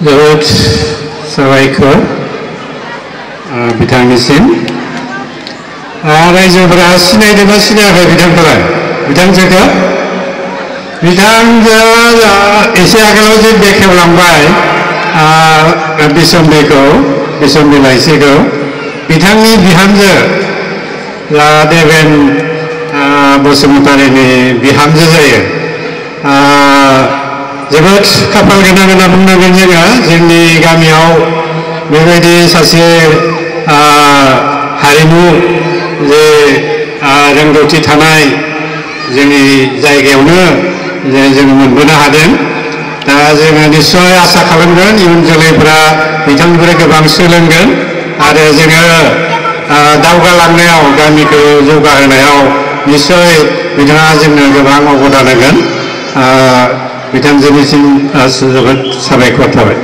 जोबोद साबायखर बिथांनिसिम रायजोफोरा सिनायदोंना सिनायाखै बिथांजोखौ बिथांजोआ एसे आगोलाव जे बेखेवलांबाय बिसम्बि लाइसिखौ बिथांनि बिहामजो देबेन बसुमतारीनि बिहामजो जायो जोबोद खाफाल गोनां होनना बुंनांगोन जोङो जोंनि गामियाव बेबायदि सासे हारिमु जे रोंगौथि थानाय जोंनि जायगायावनो जों मोनबोनो हादों दा जोङो निस्सय आसा खालामगोन इयुन जोलैफोरा बिथांनिफ्राय गोबां सोलोंगोन आरो जोङो दावगालांनायाव गामिखौ जौगाहोनायाव निस्सय बिथाङा जोंनो गोबां अबदान होगोन बिथांजोनिसिम जोबोद साबायखर थाबाय।